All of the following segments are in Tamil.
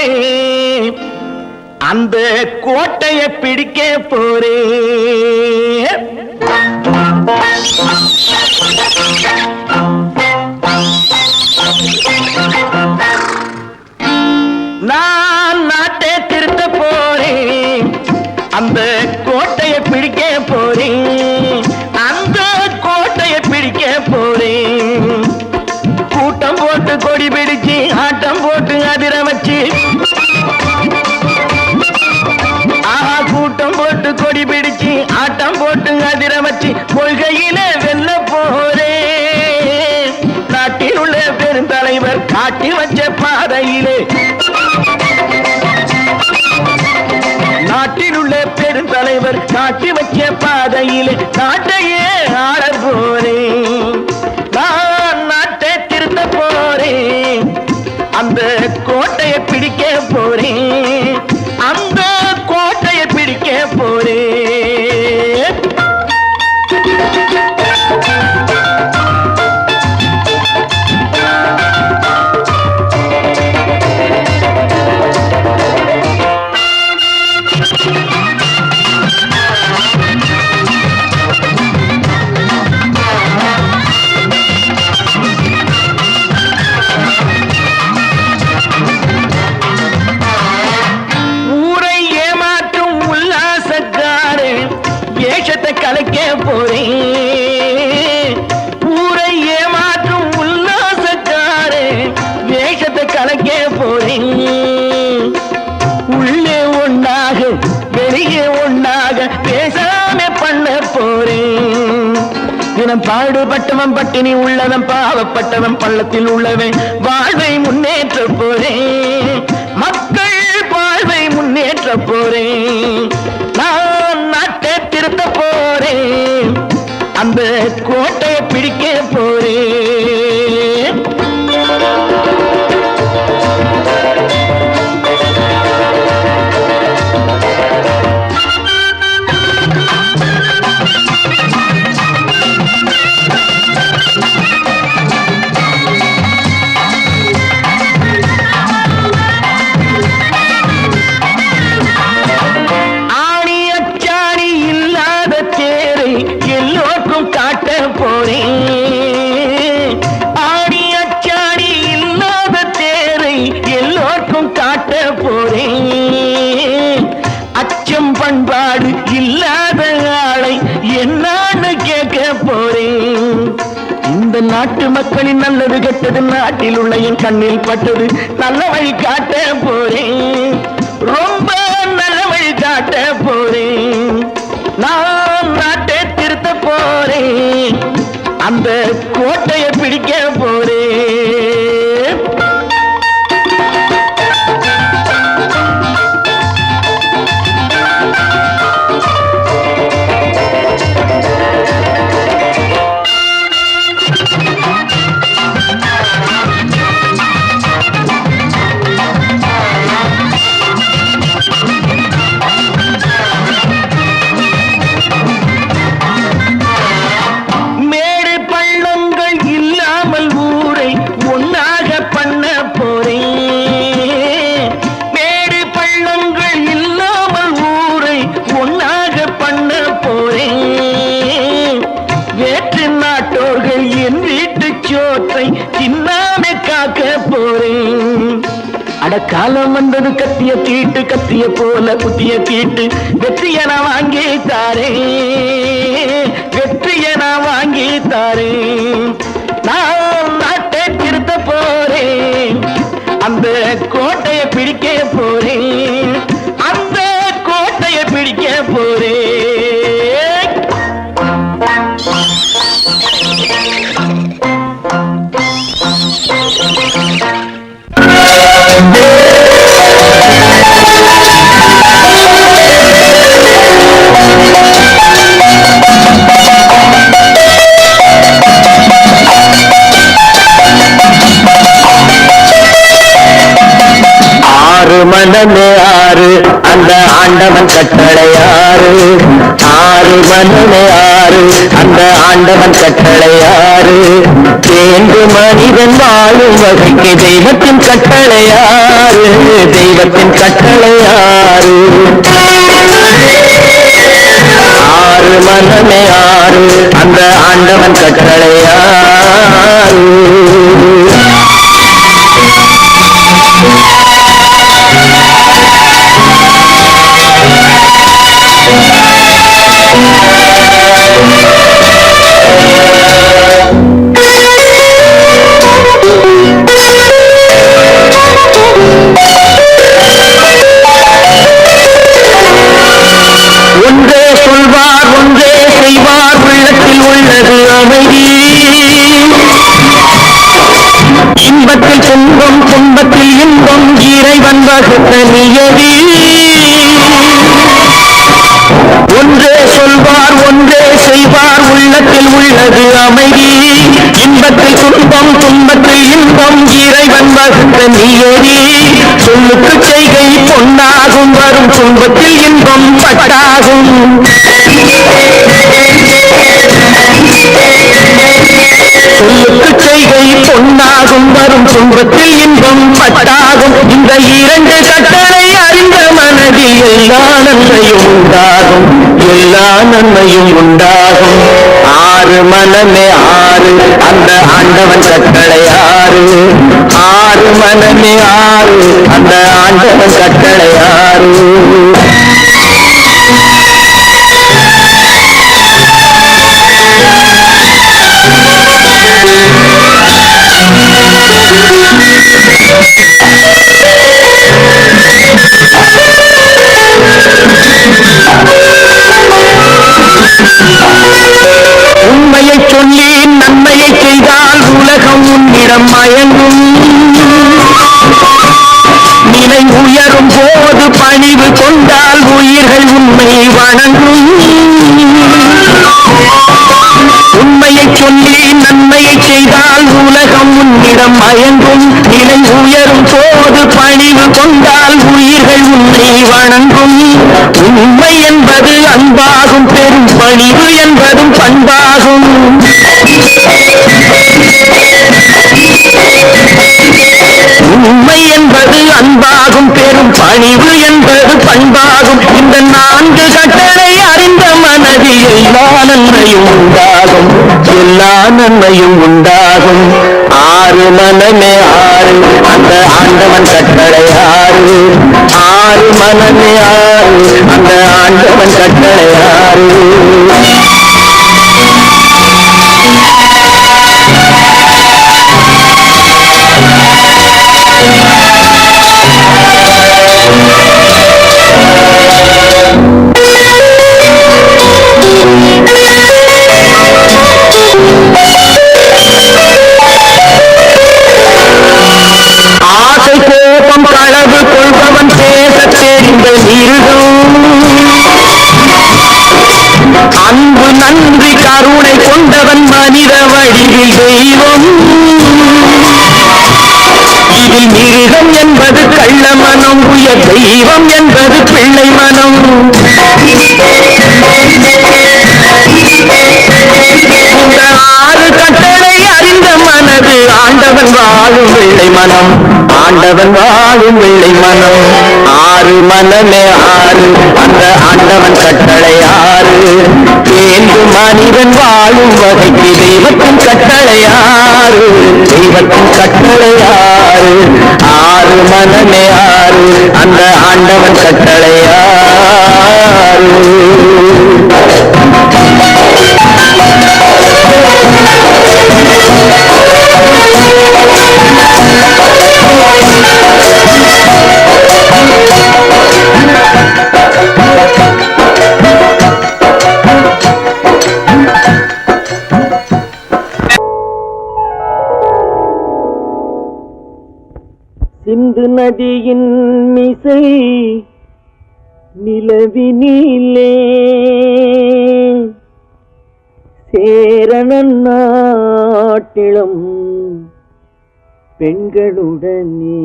போறேன், அந்த கோட்டையை பிடிக்க போறேன். நான் நாட்டை திருத்த போறேன், அந்த கோட்டையை பிடிக்க போறேன், அந்த கோட்டையை பிடிக்க போறேன். கூட்டம் போட்டு கொடி பிடிச்சு ஆட்டம் போட்டு அதிர வச்சு, கூட்டம் போட்டு கொடி பிடிச்சு ஆட்டம் போட்டு அதிர வச்சு கொள்கையில வெல்ல போறேன். நாட்டில் உள்ள பெருந்தலைவர் காட்டி வச்ச பாதையிலே, நாட்டில் உள்ள பெருந்தலைவர் காட்டி வச்ச பாதையிலே நாட்டையே ஆள போறேன். நான் நாட்டை திருத்த போறேன், அந்த கோட்டையை பிடிக்க போறேன், அந்த கோட்டையை பிடிக்க போறேன். கலைக்க போறேன், ஊரை ஏமாற்றும் உல்லாசக்காரே வேஷத்தை கலைக்க போறேன். உள்ளே ஒன்னாக வெளியே ஒன்னாக பேசாம பண்ண போறேன். தினம் பாடுபட்டவன் பட்டினி உள்ளவன் பாவப்பட்டவன் பள்ளத்தில் உள்ளவன் வாழ்வை முன்னேற்ற போறேன், மக்கள் வாழ்வை முன்னேற்ற போறேன். நான் நாட்டை திருத்த போறேன், அந்த கோட்டையை பிடிக்க போறேன். அச்சம் பண்பாடு இல்லாத ஆளை என்னான்னு கேட்க போறேன். இந்த நாட்டு மக்களின் நல்லது கெட்டது நாட்டில் உள்ள என் கண்ணில் பட்டது, நல்ல வழி காட்ட போறேன், ரொம்ப நல்ல வழி காட்ட போறேன். நான் நாட்டை திருத்த போறேன், அந்த கோட்டையை பிடிக்க போறேன். காலம் வந்தது கத்திய தீட்டு, கத்திய போல குத்திய தீட்டு, வெற்றிய நான் வாங்கி தாரேன், வெற்றிய நான் வாங்கி தாரேன். நான் நாட்டை திருத்த போறேன், அந்த கோட்டையை பிடிக்க போறேன், அந்த கோட்டையை பிடிக்க போறேன். மனமே ஆறு அந்த ஆண்டவன் கட்டளையாறு, ஆறு மனமே ஆறு அந்த ஆண்டவன் கட்டளையாறு. தேர்ந்து மனித மனிதன் வாழும் வகைக்கு தெய்வத்தின் கட்டளையாறு, தெய்வத்தின் கட்டளையாறு. ஆறு மனமே ஆறு, அந்த ஆண்டவன் கட்டளையாறு. ஒன்றே சொல்வார் ஒன்றே செய்வார், உள்ளத்தில் உள்ளது அமைதி. இன்பத்தில் துன்பம் துன்பத்தில் இன்பம், இறைவன் வகுத்த நியதி. ஒன்றே சொல்வார் ஒன்றே செய்வார், உள்ளத்தில் உள்ளது அமைதி. இன்பத்தில் துன்பம் துன்பத்தில் இன்பம், இறைவன் வகுத்த நியதி. சொல்லுக்கு செய்கை பொன்னாகும், வரும் துன்பத்தில் இன்பம் பட்டாகும். சொல்லுக்கு செய்கை பொன்னாகும், வரும் துன்பத்தில் இன்பம் பட்டாகும். இந்த இரண்டு கட்டளை அறிந்த மனதில் எல்லா நன்மையும் உண்டாகும், எல்லா நன்மையும் உண்டாகும். ஆறு மனமே ஆறு, அந்த ஆண்டவன் கட்டளை ஆறு. ஆறு மனமே ஆறு, அந்த ஆண்டவன் கட்டளை ஆறு. உண்மையை சொல்லி நன்மையை செய்தால் உலகம் உன்னிடம் மயங்கும். நிலை உயரும் போது பணிவு கொண்டால் உயிர்கள் உண்மை வணங்கும். உண்மையை சொல்லி நன்மையை செய்தால் உலகம் உன்னிடம் மயங்கும். நிலை உயரும் போது பணிவு கொண்டால் உயிர்கள் உன்னை வணங்கும். உண்மை என்பது அன்பாகும், பெரும் பணிவு என்பதும் பண்பாகும். உண்மை என்பது அன்பாகும், பெரும் பணிவு என்பது பண்பாகும். இந்த நான்கு கட்டளை அறிந்த மனதில் எல்லா நன்மையும் உண்டாகும், எல்லா நன்மையும் உண்டாகும். ஆறு மனமே ஆறு, அந்த ஆண்டவன் கட்டளை ஆறு. ஆறு மனமே ஆறு, அந்த ஆண்டவன் கட்டளை ஆறு. ஆசை கோபம் களவு கொள்பவன் பேச தெரிந்த மிருகம். அன்பு நன்றி கருணை கொண்டவன் மனித வடிவில் தெய்வம். இதில் மிருகம் என்பது கள்ள மனம், உயர் தெய்வம் என்பது பிள்ளை மனம். இந்த ஆறு கட்டளை அறிந்த மனது ஆண்டவன் வாழும் வெள்ளை மனம், ஆண்டவன் வாழும் வெள்ளை மனம். ஆறு மனமே ஆறு, அந்த ஆண்டவன் கட்டளை ஆறு. தேர்ந்து மனிதன் வாழும் வகைக்கு தெய்வத்தின் கட்டளை ஆறு, தெய்வத்தின் கட்டளை ஆறு. ஆறு மனமே ஆறு, அந்த ஆண்டவன் கட்டளை ஆறு. சிந்து நதியின் மிசை நிலவினிலே சேரணன் நாட்டிளம் பெண்களுடனே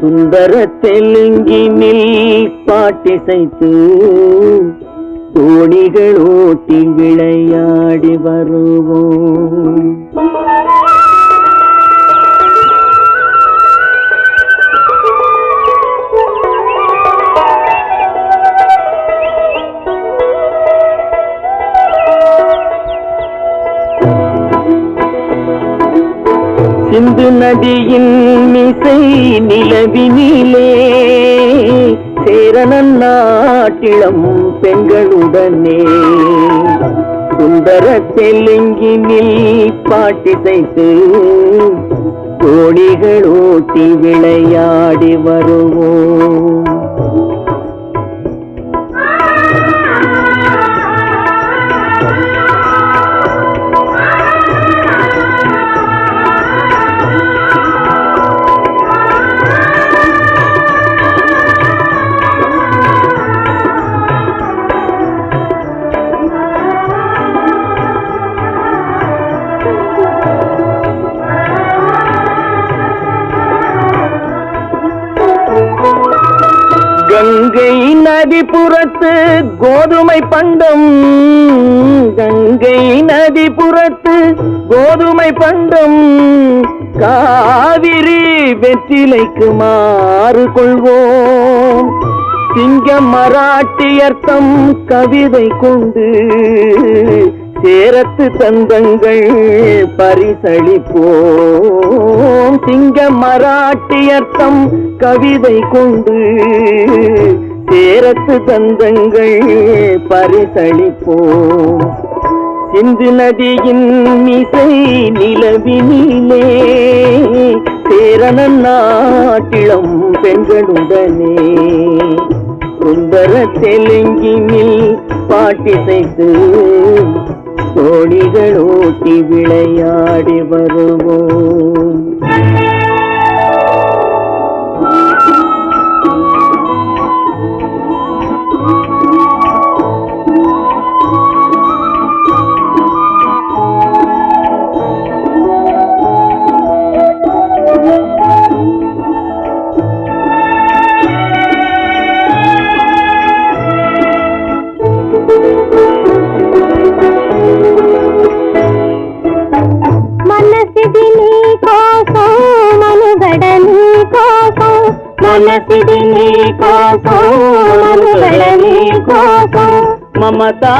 சுந்தர தெலுங்கினில் பாட்டிசைத்து தோணிகள் ஓட்டி விளையாடி வருவோம். சிந்து நதியின் மிசை நிலவினிலே சேரணன் நாட்டிளம் பெண்களுடனே சுந்தர தெலுங்கினில் பாட்டிசைத்து தோணிகள் ஓட்டி விளையாடி வருவோம். கங்கை நதிபுறத்து கோதுமை பண்டம், கங்கை நதிபுறத்து கோதுமை பண்டம், காவிரி வெற்றிலைக்கு மாறு கொள்வோம். சிங்கம் மராட்டியர்த்தம் கவிதை கொண்டு சேரத்து தந்தங்கள் பரிசளிப்போம். சிங்கம் மராட்டியர்த்தம் கவிதை கொண்டு சேரத்து தந்தங்கள் பரிசளிப்போம். சிந்து நதியின் மிசை நிலவினிலே சேரணன் நாட்டிளம் பெண்களுடனே சுந்தர தெலுங்கினில் பாட்டிசைத்து தோணிகள் ஓட்டி விளையாடி வருவோம்.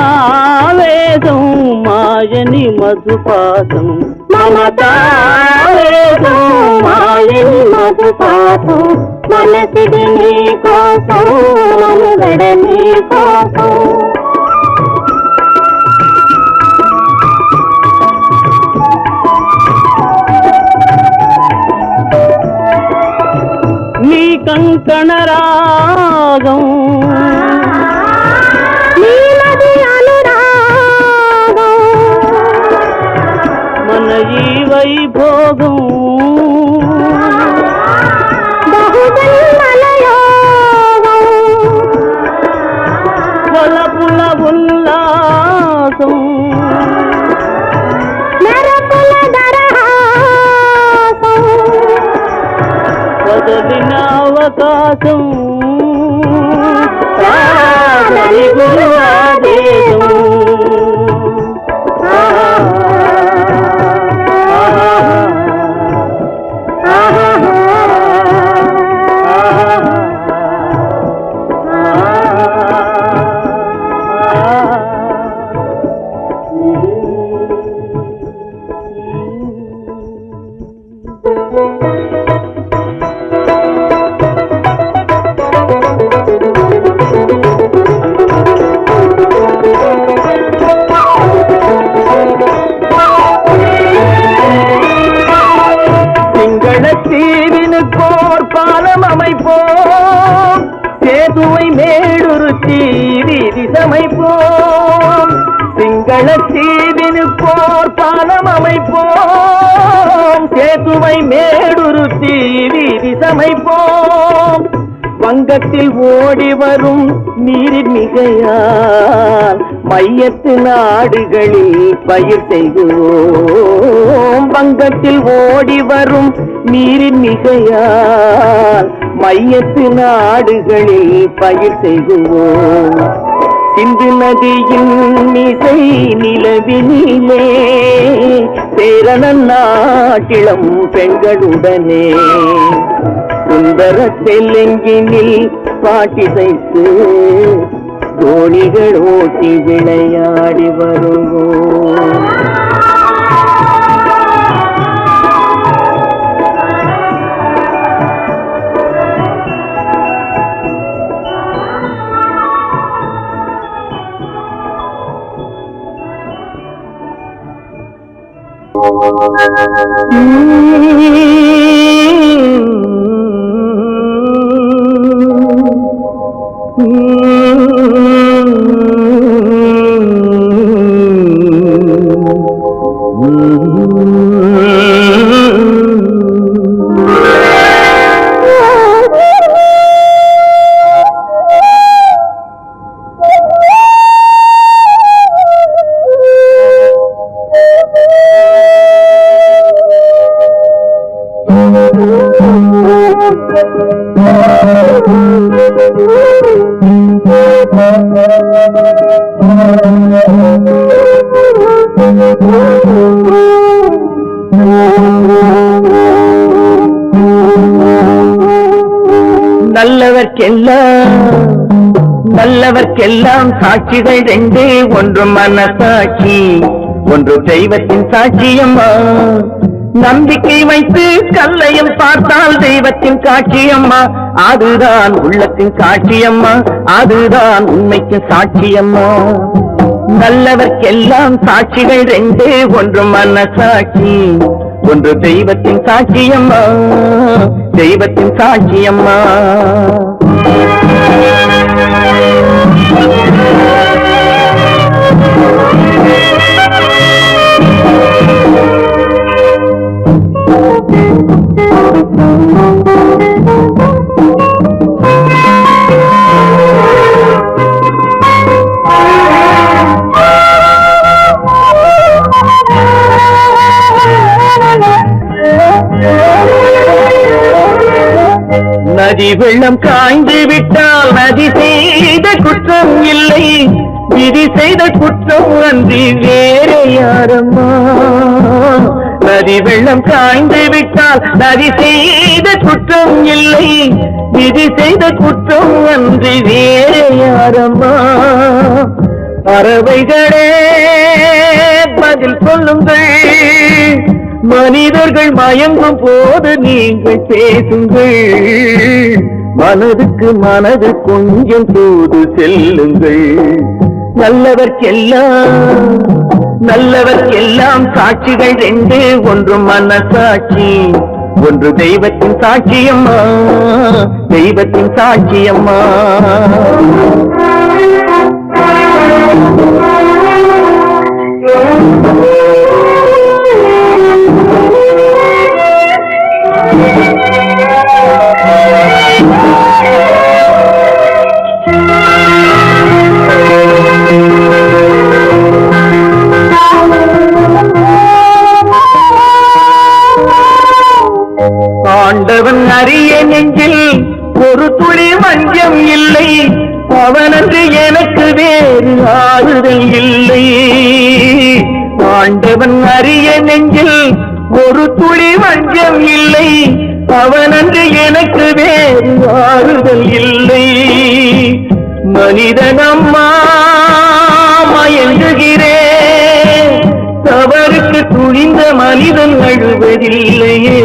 మమతావేదం మాయని మధుపాతం, మమతావేదం మాయని మధుపాతం, మనసిది నీ కోసం మనుగడ నీ కోసం. నీ కంకణ రాగం నీలది అనురాగం, మన ఈ వైభోగం బహుజన్మల యోగం, వలపుల ఉల్లాసం నరపుల దరహాసం, వదలిన అవకాశం సాగని గురువాదేశం. தீவினுக்கோர் பாலம் அமைப்போம், சேதுவை மேடுருத்தி வீதி சமைப்போம். சிங்கள தீவினுக்கோர் பாலம் அமைப்போம், சேதுவை மேடுருத்தி வீதி சமைப்போம். வங்கத்தில் ஓடி வரும் நீரின் மிகையால் மையத்து நாடுகளில் பயிர் செய்கிறோம். வங்கத்தில் ஓடி வரும் நீரின் மிகையால் மையத்து நாடுகளில் பயிர் செய்குவோம் சிந்து நதியின் மீசை நிலவினிலே சேரணன் நாட்டிளம் பெண்களுடனே சுந்தர தெலுங்கினில் பாட்டிசைத்து தோணிகள் ஓட்டி விளையாடி வருவோம். நல்லவர்க்கெல்லாம் சாட்சிகள் ரெண்டு, ஒன்று மனசாட்சி, ஒன்று தெய்வத்தின் சாட்சியம்மா. நம்பிக்கை வைத்து கல்லையும் பார்த்தால் தெய்வத்தின் காட்சியம்மா, அதுதான் உள்ளத்தின் காட்சியம்மா, அதுதான் உண்மைக்கு சாட்சியம்மா. நல்லவர்க்கெல்லாம் சாட்சிகள் ரெண்டு, ஒன்று மனசாட்சி, ஒன்று தெய்வத்தின் சாட்சியம்மா, தெய்வத்தின் சாட்சியம்மா. நதி வெள்ளம் காய்ந்து விட்டால் நதி செய்த குற்றம் இல்லை, விதி செய்த குற்றம் அன்றி வேற யாரம்மா. நதி வெள்ளம் காய்ந்து விட்டால் நதி செய்த குற்றம் இல்லை, விதி செய்த குற்றம் அன்றி வேற யாரம்மா. பறவைகளே பதில் சொல்லுங்கள், மனிதர்கள் மயங்கும் போது நீங்கள் பேசுங்கள், மனதுக்கு மனது கொஞ்சம் தூது செல்லுங்கள். நல்லவர்க்கெல்லாம் சாட்சிகள் ரெண்டு, ஒன்று மனசாட்சி, ஒன்று தெய்வத்தின் சாட்சியம்மா, தெய்வத்தின் சாட்சியம்மா. ஆண்டவன் அறிய நெஞ்சில் ஒரு துளி வஞ்சம் இல்லை, அவனன்று எனக்கு வேறு ஆறுதல் இல்லை. ஆண்டவன் அறிய நெஞ்சில் ஒரு துளி வஞ்சம் இல்லை, அவனன்று எனக்கு வேறு ஆறுதல் இல்லை. மனிதனம்மா மயங்குகிறேன், தவறுக்கு துணிந்த மனிதன் அழுவதில்லையே,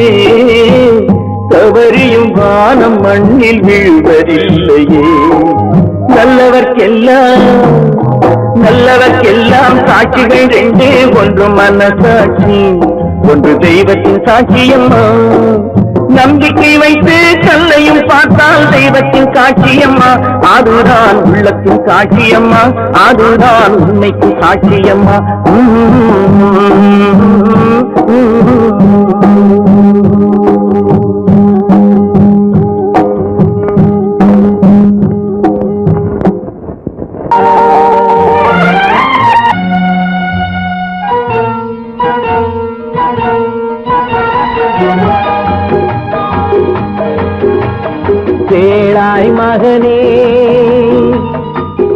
தவறியும் வானம் மண்ணில் விழுவதில்லையே. நல்லவர்க்கெல்லாம் சாட்சிகள் ரெண்டு, ஒன்று மனசாட்சி, ஒன்று தெய்வத்தின் சாட்சியம்மா. நம்பிக்கை வைத்து கல்லையும் பார்த்தால் தெய்வத்தின் காட்சியம்மா, அதுதான் உள்ளத்தின் காட்சியம்மா, அதுதான் உண்மைக்கு சாட்சியம்மா. கேளாய் மகனே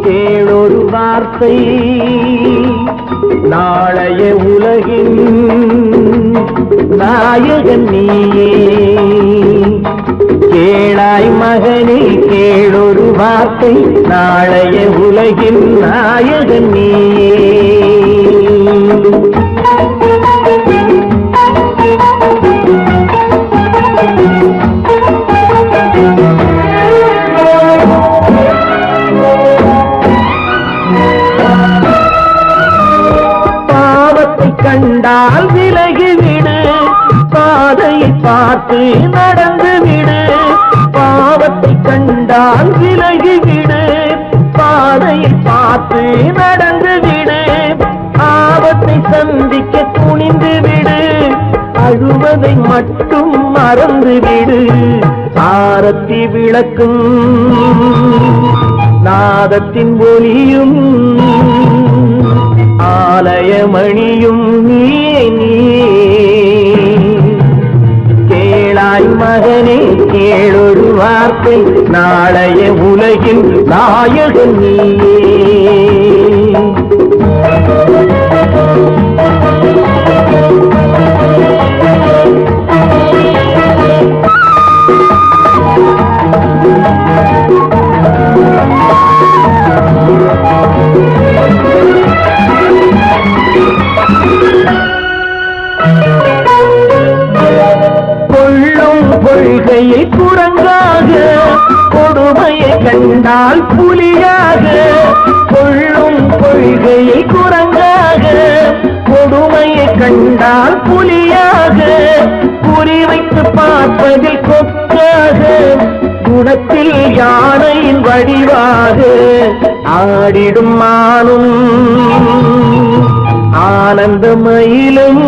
கேளொரு வார்த்தை நாளைய உலகின் நாயகன் நீயே கேளாய் மகனே கேளொரு வார்த்தை நாளைய உலகின் நாயகன் நீயே கண்டால் விலகிவிடு பாதையை பார்த்து நடந்து விடு பாவத்தை கண்டால் விலகிவிடு பாதையை பார்த்து நடந்து விடு ஆபத்தை சந்திக்க துணிந்து விடு அழுவதை மட்டும் மறந்து விடு ஆரத்தி விளக்கும் நாதத்தின் ஒளியும் ஆலயமணியும் நீயே கேளாய் மகனே கேளொரு வார்த்தை நாளைய உலகின் நாயகன் நீயே கொள்கையை குரங்காக கொடுமையை கண்டால் புலியாக கொள்ளும் கொள்கையை குரங்காக கொடுமையை கண்டால் புலியாக குறிவைத்து பார்ப்பதில் கொக்காக குணத்தில் யானையின் வடிவாக ஆடிடும் மானும் ஆனந்தமயிலும்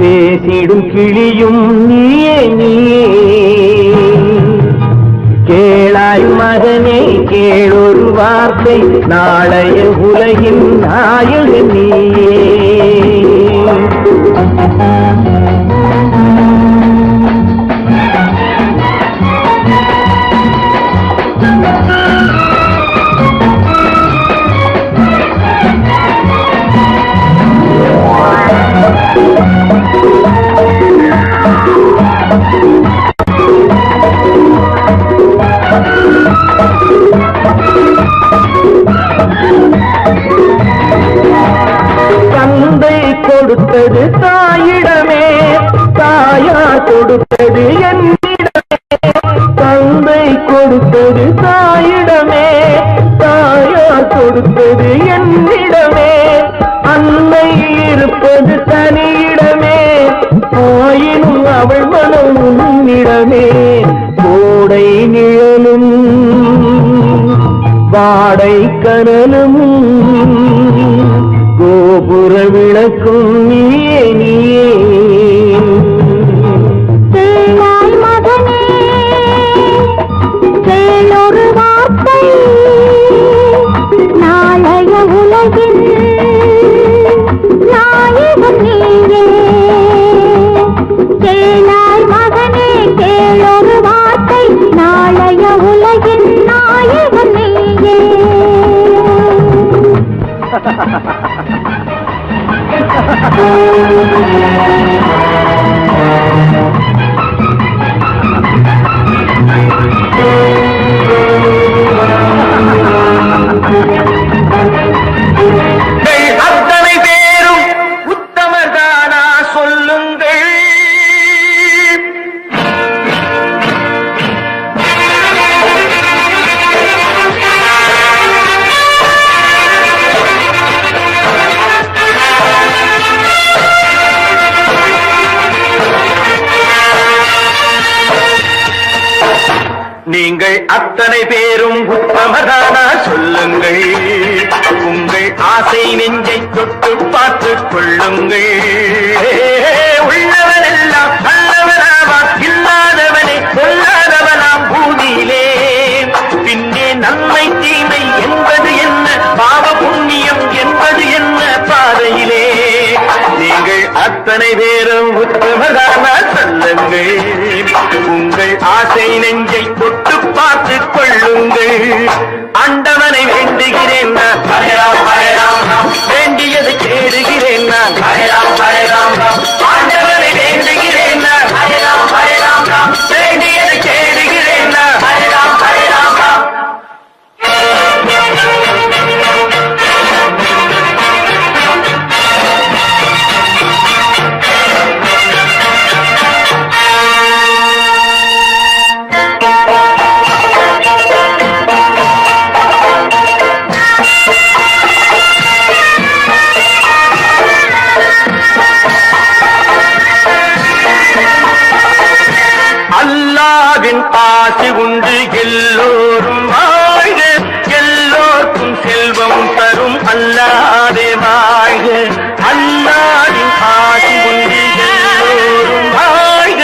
பேசிடும் கிளியும் நீயே கேளாய் மகனே கேளொரு வார்த்தை நாளைய உலகின் நாயகன் நீயே கொடுத்தது தாயிடமே தாயா கொடுத்தது என்னிடமே தந்தை கொடுத்தது தாயிடமே தாயா கொடுத்தது என்னிடமே அன்னை இருப்பது தனியிடமே ஆயினும் அவள் மனம் உன்னிடமே கோடை நிழலும் வாடை கனலும் கோபுர விளக்கும் நீயே கேளாய் மகனே கேளொரு வார்த்தை நாளைய உலகின் நாயகன் நீயே கேளாய் மகனே கேளொரு வார்த்தை நாளைய உலகின் நாயகன் நீயே அத்தனை பேரும் உத்தமர்தானா சொல்லுங்கள் நீங்கள் அத்தனை பேரும் உத்தமதானா சொல்லுங்கள் உங்கள் ஆசை நெஞ்சை தொட்டு பார்த்துக் கொள்ளுங்கள் உள்ளவனெல்லாம் நல்லவனாவான் இல்லாதவனே கொல்லாதவனாம் பூமியிலே பின்னே நன்மை தீமை என்பது என்ன பாவ புண்ணியம் என்பது என்ன பாதையிலே நீங்கள் அத்தனை பேரும் உத்தமதானா சொல்லுங்கள் உங்கள் ஆசை நெஞ்சை தொட்டு பார்த்து கொள்ளுங்கள். ஆண்டவனை வேண்டுகிறேன் நான், வேண்டியது கேடுகிறேன் நான். ஆண்டவனை வேண்டுகிறேன் நான், வேண்டியது கேடுகிறேன் நான். அல்லாவின் ஆசி உண்டு எல்லோரும் வாழ்க, எல்லோருக்கும் செல்வம் தரும் அல்லாதே வாழ்க. அல்லாவின் ஆசி உண்டு எல்லோரும் வாழ்க,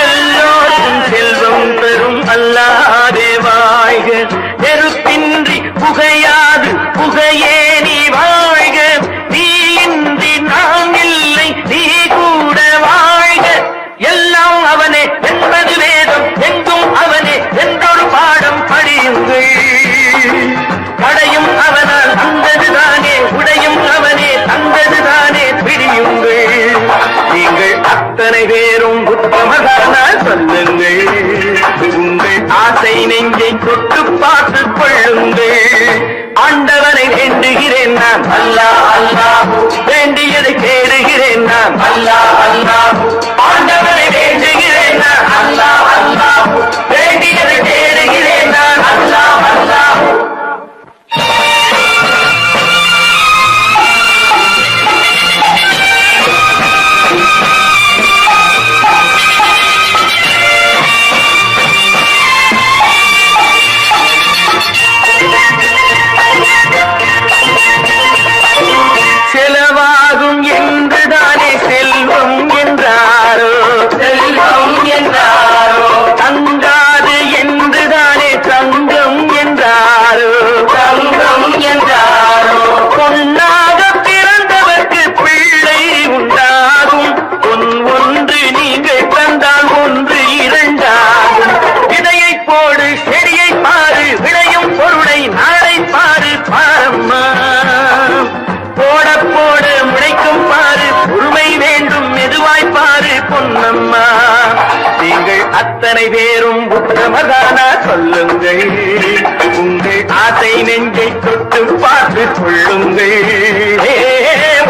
எல்லோருக்கும் செல்வம் தரும் அல்லாதே வாழ்க. நெருப்பின்றி புகையாது புகையே நீ வாழ்க, நீ இன்றி நாம் இல்லை நீ கூட வாழ்க. எல்லாம் அவனே என்பது வேதம், எங்கும் அவனே என்றொரு பாடம் படியுங்கள். படையும் அவனால் தந்ததுதானே, உடையும் அவனே தந்ததுதானே, பிடியுங்கள். நீங்கள் அத்தனை பேரும் உத்தமதானால் சொல்லுங்கள். உங்கள் ஆசை நெஞ்சை தொட்டு பார்த்து கொள்ளுங்கள். ஆண்டவனை வேண்டுகிறேன் நான், அல்லாஹ் அல்லாஹ், வேண்டியதை கேடுகிறேன் நான், அல்லாஹ் அல்லாஹ். ஆண்டவனை வேண்டுகிறேன் நான், அல்லாஹ் அல்லாஹ், வேண்டியதை கேடுகிறேன் நான், அல்லாஹ் அல்லாஹ். செலவாகும் என்றுதானே செல்வம் என்றாரோ, செல்வம் என்றாரோ. தங்காது என்றுதானே தங்கம் என்றாரோ, தங்கம் என்றாரோ. பொன்னாக பிறந்தவர்க்கு பிள்ளை உண்டாகும், பொன் ஒன்று நீங்கள் தந்தால் ஒன்று இரண்டாகும். விதையை போடு செடியை பாரு, விளையும் பொருளை நாளை பாரு பாரம்மா. போட போடு முளைக்கும் பாரு, பொறுமை வேண்டும் மெதுவாய் பாரு பொன்னம்மா. நீங்கள் அத்தனை பேரும் உத்தமதானா சொல்லுங்கள். உங்கள் ஆசை நெஞ்சை தொட்டு பார்த்து கொள்ளுங்கள்.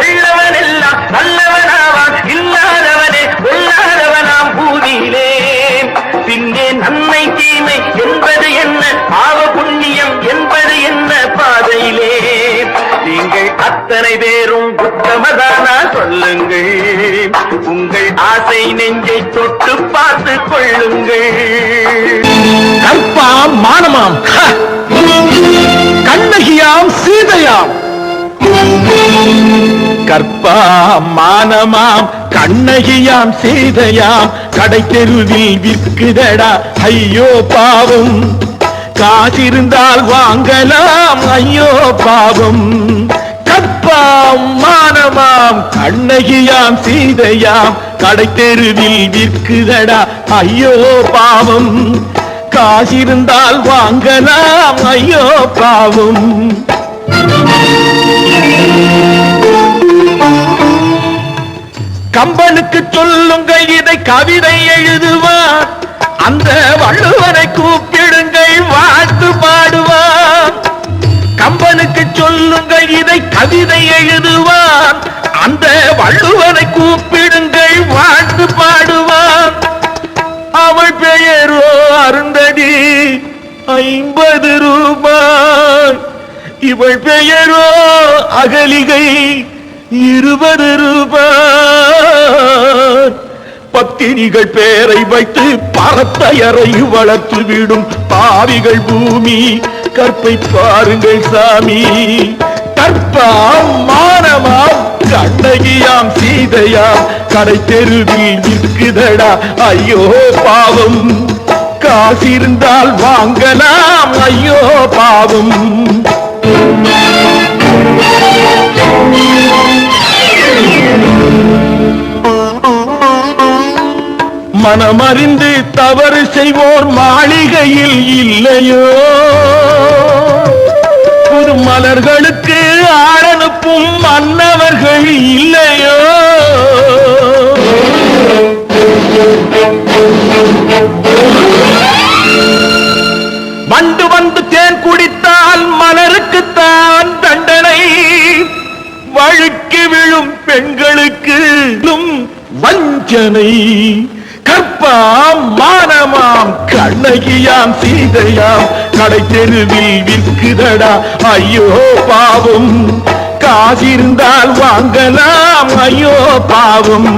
உள்ளவன் எல்லாம் நல்லவனாவான், இல்லாதவனே கொல்லாதவனாம் பூதியிலே. பின்னே நன்மை தீமை என்பது என்ன, பாவ புண்ணியம் என்பது என்ன பாதையிலே. நீங்கள் அத்தனை பேரும் உத்தமதானா சொல்லுங்கள். உங்கள் ஆசை நெஞ்சை தொட்டு பார்த்து கொள்ளுங்கள். கற்பாம் மானமாம், கண்ணகியாம் சீதையாம். கற்பாம் மானமாம் கண்ணகியாம் சீதையாம், கடை தெருவில் விற்குதடா ஐயோ பாவம். காசிருந்தால் வாங்கலாம் ஐயோ பாவம். கற்பாம் மானமாம் கண்ணகியாம் சீதையாம், கடை தெருவில் விற்குதடா ஐயோ பாவம். காசிருந்தால் வாங்கலாம் ஐயோ பாவம். கம்பனுக்கு சொல்லுங்கள் இதை கவிதை எழுதுவான், அந்த வள்ளுவனை கூப்பிடுங்கள் வாழ்த்து பாடுவான். கம்பனுக்கு சொல்லுங்கள் இதை கவிதை எழுதுவான், அந்த வள்ளுவனை கூப்பிடுங்கள் வாழ்த்து பாடுவான். அவள் பெயரோ அருந்ததி 50 ரூபாய், இவள் பெயரோ அகலிகை 20 ரூபாய். பத்தினிகள் பேரை வைத்து பரத்தையரை வளர்த்து விடும் பாவிகள் பூமி, கற்பை பாருங்கள் சாமி. கற்பாம் மானமாம் கண்ணகியாம் சீதையாம், கடை தெருவில் நிற்குதடா ஐயோ பாவம். காசிருந்தால் வாங்கலாம் ஐயோ பாவம். மனமறிந்து தவறு செய்வோர் மாளிகையில் இல்லையோ, புது மலர்களுக்கு ஆளனுப்பும் மன்னவர்கள் இல்லையோ. வண்டு வந்து தேன் குடித்தால் மலருக்குத்தான் தண்டனை, வழுக்கி விழும் பெண்களுக்கு வஞ்சனை. கற்பாம் மானமாம் கண்ணகியாம் சீதையாம் கடை தெருவில் விற்குதடா ஐயோ பாவம். காசிருந்தால் வாங்கலாம் ஐயோ பாவம்.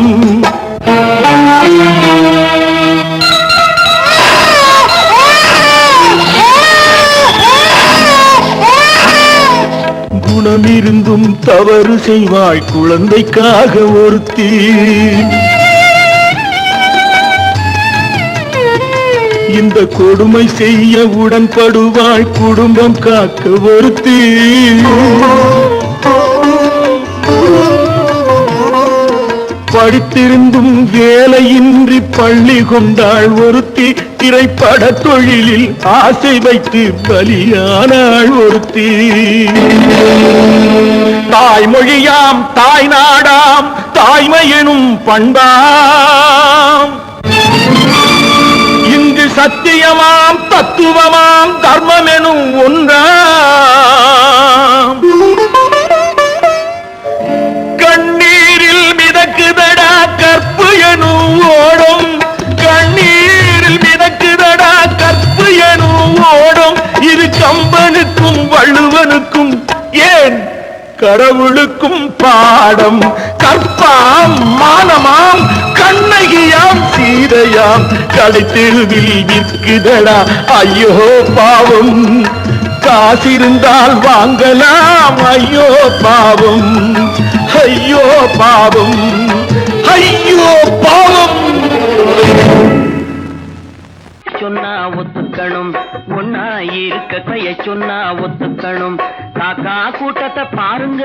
குணமிருந்தும் தவறு செய்வாய் குழந்தைக்காக ஒருத்தி, இந்த கொடுமை செய்ய உடன்படுவாய் குடும்பம் காக்க ஒருத்தி. படித்திருந்தும் வேலையின்றி பள்ளி கொண்டாள் ஒருத்தி, திரைப்பட தொழிலில் ஆசை வைத்து பலியானாள் ஒருத்தி. தாய்மொழியாம் தாய் நாடாம் தாய்மையெனும் பண்பாம், இங்கு சத்தியமாம் தத்துவமாம் தர்மமெனும் ஒன்றாம். கண்ணீரில் மிதக்குதடா கற்பு எனும் ஓடும், கண்ணீரில் மிதக்குதடா கற்பு எனும் ஓடும். இது கம்பனுக்கும் வள்ளுவனுக்கும் ஏன் கடவுளுக்கும் பாடம். கற்பாம் மானமாம் கண்ணகியாம் சீதையாம் கடை தெருவில் விற்குதடா ஐயோ பாவம். காசிருந்தால் வாங்கலாம் ஐயோ பாவம். ஐயோ பாவம், ஐயோ பாவம். சொன்னா ஒத்துக்கணும், ஒன்னா இருக்க கைய சொன்னா ஒத்துக்கணும். காக்கா கூட்டத்தை பாருங்க,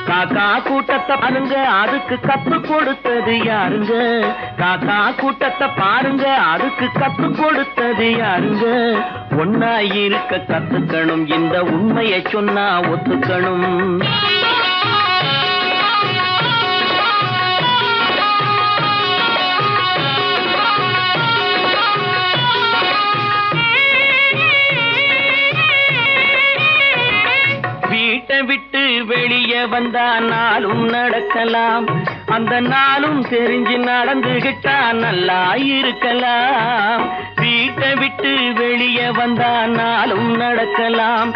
காக்கா கூட்டத்தை பாருங்க, அதுக்கு கத்து கொடுத்தது யாருங்க? காக்கா கூட்டத்தை பாருங்க, அதுக்கு கத்து கொடுத்தது யாருங்க? ஒன்னா இருக்க கத்துக்கணும், இந்த உண்மையை சொன்னா ஒத்துக்கணும். வீட்டை விட்டு வெளியே வந்தா நாளும் நடக்கலாம், அந்த நாளும் தெரிஞ்சு நடந்துகிட்டா நல்லா இருக்கலாம். வீட்டை விட்டு வெளியே வந்தா நாளும் நடக்கலாம்,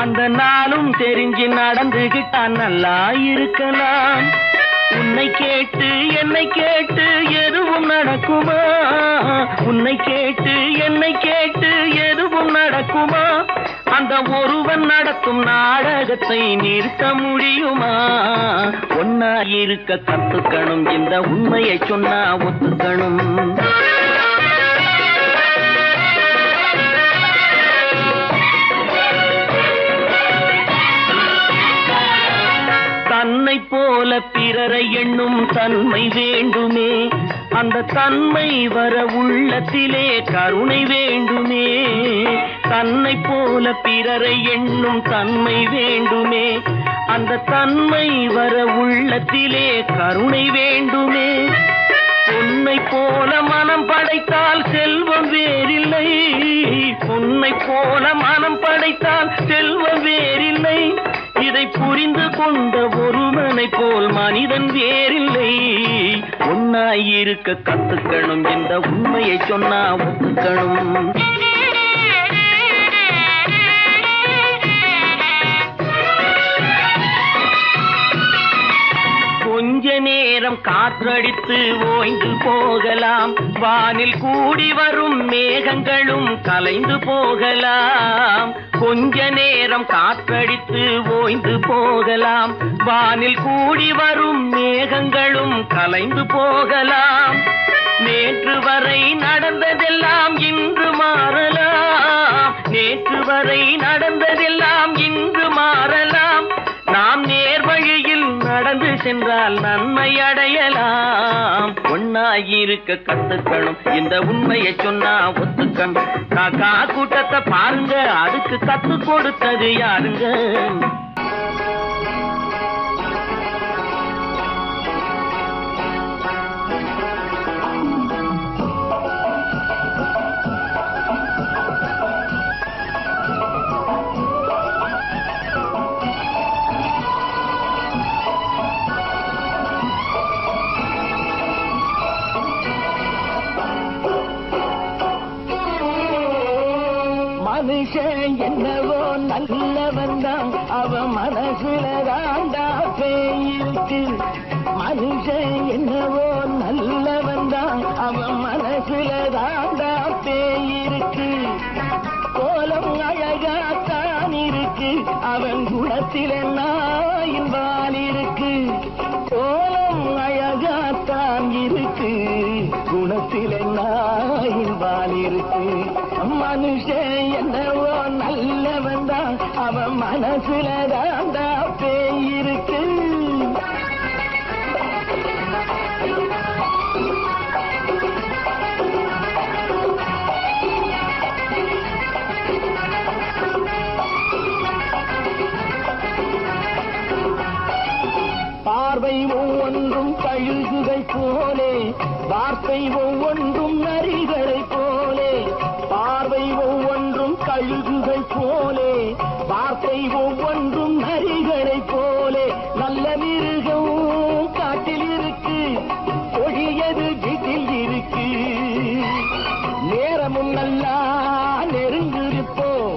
அந்த நாளும் தெரிஞ்சு நடந்துகிட்டா நல்லா இருக்கலாம். உன்னை கேட்டு என்னை கேட்டு எதுவும் நடக்குமா? உன்னை கேட்டு என்னை கேட்டு எதுவும் நடக்குமா? அந்த ஒருவன் நடத்தும் நாடகத்தை நிறுத்த முடியுமா? ஒன்னா இருக்க கத்துக்கணும், இந்த உண்மையை சொன்னா ஒத்துக்கணும். தன்னை போல பிறரை எண்ணும் தன்மை வேண்டுமே, அந்த தன்மை வர உள்ளத்திலே கருணை வேண்டுமே. தன்னை போல பிறரை எண்ணும் தன்மை வேண்டுமே, அந்த தன்மை வர உள்ளத்திலே கருணை வேண்டுமே. பொன்னை போல மனம் படைத்தால் செல்வம் வேறில்லை, பொன்னை போல மனம் படைத்தால் செல்வம் வேறில்லை. இதை புரிந்து கொண்ட ஒருவனை போல் மனிதன் வேறில்லை. ஒன்னாய் இருக்க கத்துக்கணும், இந்த உண்மையை சொன்னா ஒத்துக்கணும். கொஞ்ச நேரம் காற்றடித்து ஓய்ந்து போகலாம், வானில் கூடி வரும் மேகங்களும் கலைந்து போகலாம். கொஞ்ச நேரம் காற்றடித்து ஓய்ந்து போகலாம், வானில் கூடி வரும் மேகங்களும் கலைந்து போகலாம். நேற்று வரை நடந்ததெல்லாம் இன்று மாறலாம், நேற்று வரை நடந்ததெல்லாம் இன்று மாறலாம். நாம் நேர்வழியில் நடந்து சென்றால் நன்மை அடையலாம். இருக்க கத்துக்கணும். இந்த உண்மையை சொன்னா ஒத்துக்கணும். காக்கா கூட்டத்தை பாருங்க, அதுக்கு கத்து கொடுத்தது யாருங்க? மனுஷன் என்னவோ நல்லவன் தான், அவன் மனசுல தாண்டா பேயிருக்கு. மனுஷன் என்னவோ நல்லவன் தான், அவன் மனசுல தாண்டா பேயிருக்கு. கோலம் அழகாத்தான் இருக்கு, அவன் குணத்தில நாயின் வால் இருக்கு. கோலம் அழகாத்தான் இருக்கு, குணத்தில நாயின் வால் இருக்கு. மனுஷன் என்னவோ நல்லவன் தான், அவன் மனசுல தாண்டா பேயிருக்கு. பார்வை ஒவ்வொன்றும் கழுகுகை போலே, வார்த்தை ஒவ்வொன்றும் நரிகளை போலே. பார்வை ஒவ்வொன்றும் கழுகுகை போலே, வார்த்தை ஒவ்வொன்றும் நரிகளை போலே. நல்ல மிருகம் காட்டில் இருக்கு, கொடியது வீட்டில் இருக்கு. நேரமும் நல்லா நெருங்கிருப்போம்,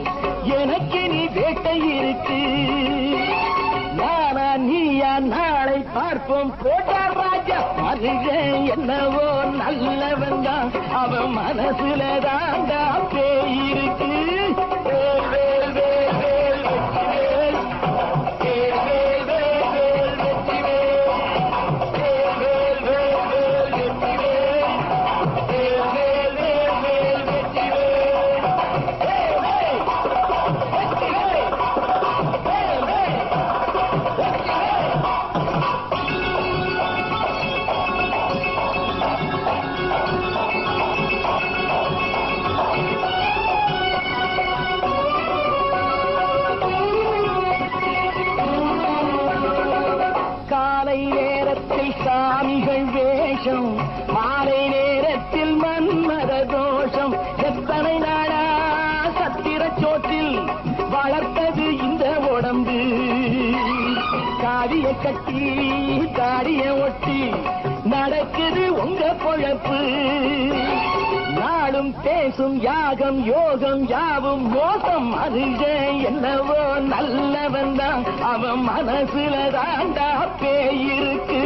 எனக்கு நீ வேட்டை இருக்கு. நானா நீயா நாளை பார்ப்போம், போட்டார் ராஜா. மனுஷன் என்னவோ நல்லவன் தான், அவன் மனசுல தாண்டா பேயிருக்கு. வேல் வேல் வேல் வேல் வெற்றிவேல், வேல் வேல் வேல் வேல் வெற்றிவேல், வேல் வேல் வேல் வேல் வெற்றிவேல், வேல் வேல் வேல் வேல் வெற்றிவேல், வேல் வேல் வெற்றிவேல், வேல் வேல். காலை நேரத்தில் சாமிகள் வேஷம், மாலை நேரத்தில் மன்மத தோஷம். எத்தனை நாடா சத்திர சோற்றில் வளர்த்தது இந்த உடம்பு. காவிய கட்டி தாடிய ஒட்டி நடக்குது உங்க பொழப்பு. நாளும் பேசும் யாகம் யோகம் யாவும் மோசம். மனுஷன் என்னவோ நல்லவன் தான், அவன் மனசுல தாண்டா பேயிருக்கு.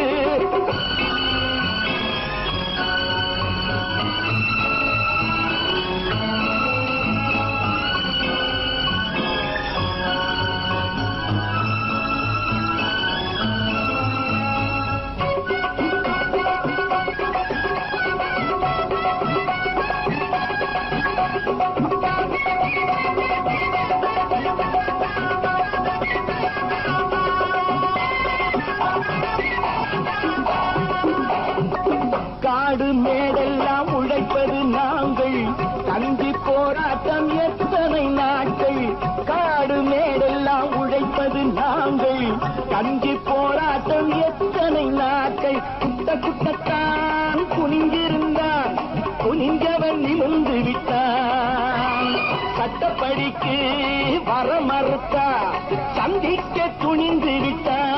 காடு மேடெல்லாம் உழைப்பது நாங்கள், கஞ்சி போராட்டம் எத்தனை நாட்கள். காடு மேடெல்லாம் உழைப்பது நாங்கள், கஞ்சி போராட்டம் எத்தனை நாட்கள். குட்ட குட்டத்தான் குனிஞ்சிருந்தான், குனிஞ்சவன் நிமிர்ந்து விட்டான். சட்டப்படிக்கு வர மறுத்தா, சந்திக்க துணிந்து விட்டான்.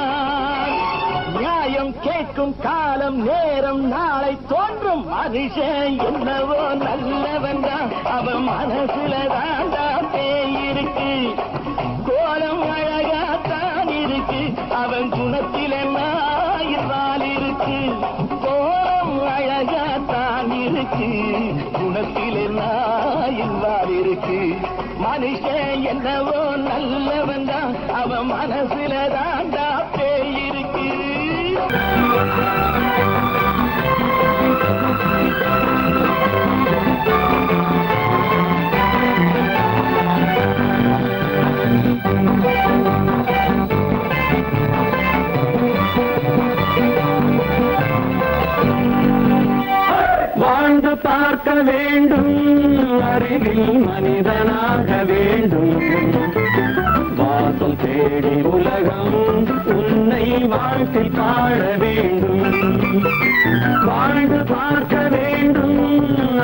நியாயம் கேட்கும் காலம் நேரம் நாளை தோன்றும். மனுஷன் என்னவோ நல்லவன் தான், அவன் மனசுல தாண்டா பேயிருக்கு. கோலம் அழகாத்தான் இருக்கு, அவன் குணத்தில நாயிரால் இருக்கு. கோலம் அழகாத்தான் இருக்கு, குணத்தில நாயிரால் இருக்கு. மனுஷன் என்னவோ நல்லவன் தான், அவன் மனசுல தாண்டா பேயிருக்கு. வேண்டும் அறிவில் மனிதனாக வேண்டும் வாசம் தேடி உலகம் உன்னை வாழ்த்தி பாட வேண்டும் வாழ்ந்து பார்க்க வேண்டும்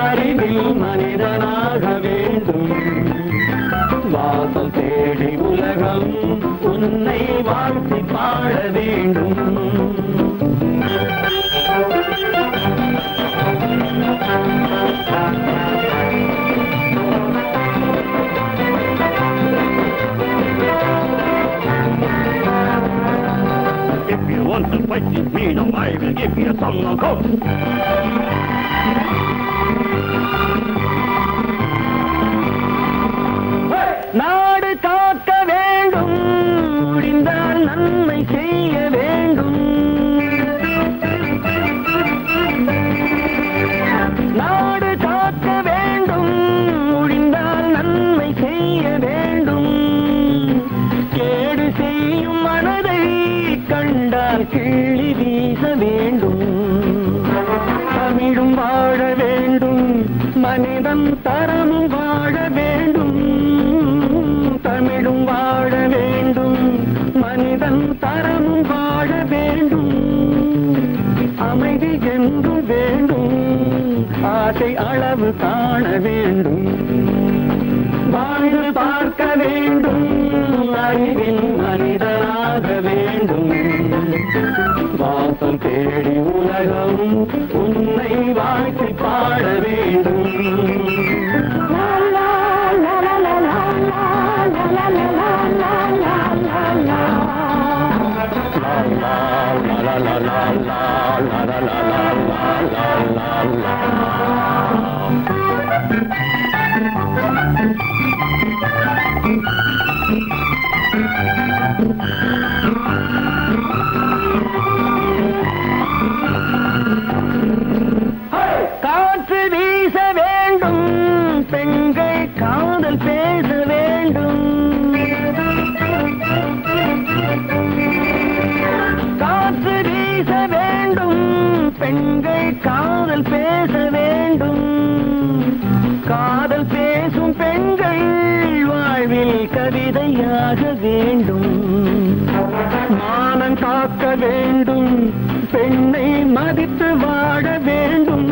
அறிவில் மனிதனாக வேண்டும் வாசம் தேடி உலகம் உன்னை வாழ்த்தி பாட வேண்டும் If you want to fight with me, now I will give you a song of hope. நாடு காக்க வேண்டும் முடிந்தால் நன்மை செய்ய வேண்டும் நாடு காக்க வேண்டும் முடிந்தால் நன்மை செய்ய வேண்டும் கேடு செய்யும் மனதை கண்டால் கிள்ளி வீச வேண்டும் தமிழும் வாழ வேண்டும் மனிதன் தரமும் வாழ வேண்டும் தமிழும் வாழ வேண்டும் மனிதன் தரமும் வாழ வேண்டும் அமைதி என்றும் வேண்டும் ஆசை அளவு காண வேண்டும் வாழ்ந்து பார்க்க வேண்டும் அறிவில் மனிதனாக வேண்டும் வாசம் தேடி உலகம் உன்னை வாழ்த்தி பாட வேண்டும் காற்று வீச வேண்டும் பெண்கள் காதல் பேச வேண்டும் காற்று வீச வேண்டும் பெண்கள் காதல் பேச வேண்டும் காதல் பேசும் பெண்கள் வாழ்வில் கவிதையாக வேண்டும் மானம் காக்க வேண்டும் பெண்ணை மதித்து வாழ வேண்டும்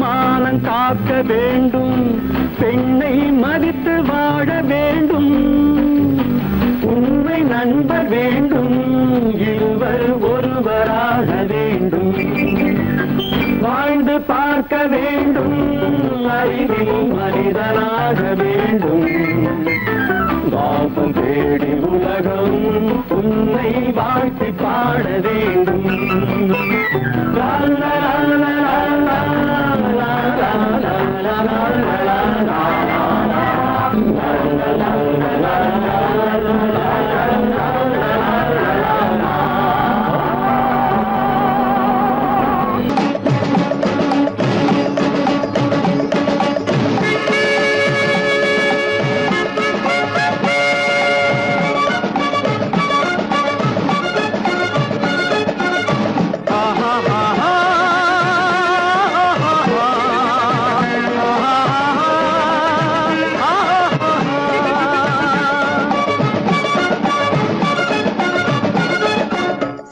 மானம் காக்க வேண்டும் பெண்ணை மதித்து வாழ வேண்டும் உண்மை நண்பர் வேண்டும் இருவர் ஒருவராக வேண்டும் வாழ்ந்து பார்க்க வேண்டும் அறிவில் மனிதனாக வேண்டும் வாசம் தேடி உலகம் உன்னை வாழ்த்தி பாட வேண்டும் லா லா லா லா லா லா லா லா லா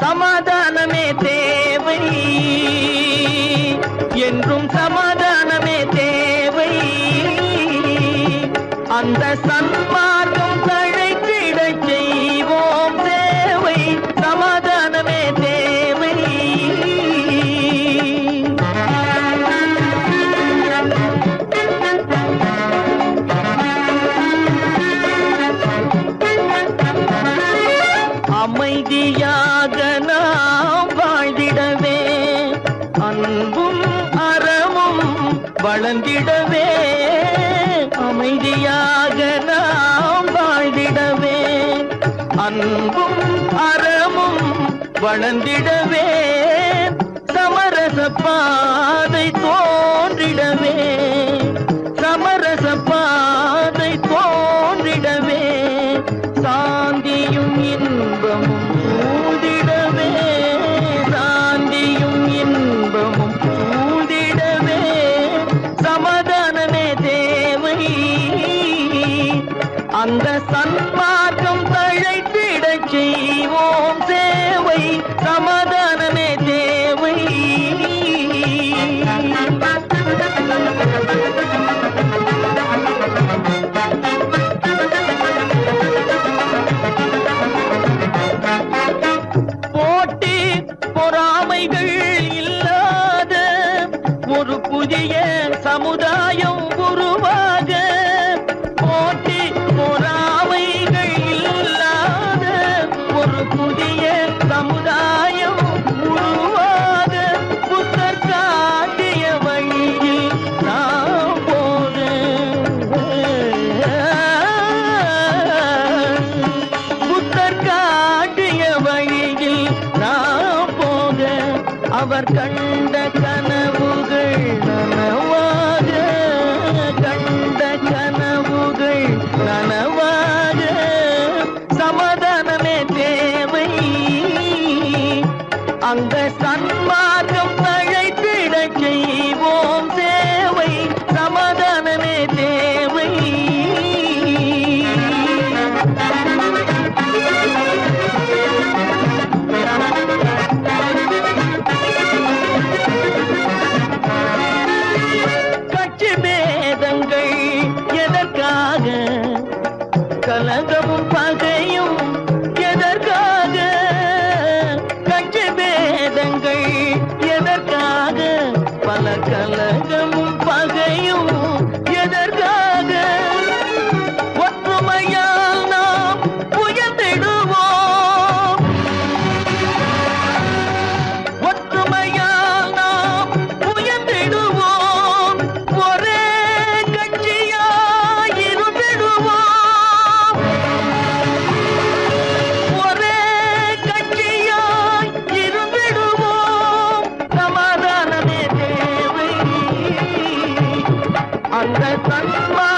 சமாதானமே தேவை என்றும் சமாதானமே தேவை அந்த சன்மார்க்கம் தழைத்திடச் செய்வோம் தேவை சமாதானமே தேவை அமைதியாக நாம் வாழ்ந்திடவே அன்பும் அறமும் வளர்ந்திடவே அமைதியாக நாம் வாழ்ந்திடவே அன்பும் அறமும் வளர்ந்திடவே சமரச பாதை தோன்றிடவே சமரச பாதை தோன்றிடவே சாந்தியும் இன்பமும் சூழ்ந்திடவே சாந்தியும் இன்பமும் சூழ்ந்திடவே சம சமுதாயம் உருவாக போட்டி பொறாமைகள் இல்லாத ஒரு புதிய சமுதாயம் உருவாக புத்தர் காட்டிய வழியில் நாம் போக புத்தர் காட்டிய வழியில் நாம் போக அவர் கண்ட கனவுகள் நனவாக கண்ட கனவுகள் நனவாக சமாதானமே தேவை அங்க சன்மார்க்கம் அழைத்திடச் செய்வோம் சேவை சமாதானமே தேவை கட்சி பேதங்கள் எதற்காக கலகமும் பகையும் எதற்காக கட்சி பேதங்கள் எதற்காக பல கலகமும் பகையும் எதற்காக ஒற்றுமையால் நாம் உயர்ந்திடுவோம் ஒற்றுமையால் நாம் உயர்ந்திடுவோம் ஒரே கட்சியாய் இருந்திடுவோம் ஒரே கட்சியாய் இருந்திடுவோம் சமாதானமே தேவை அந்த சன்மா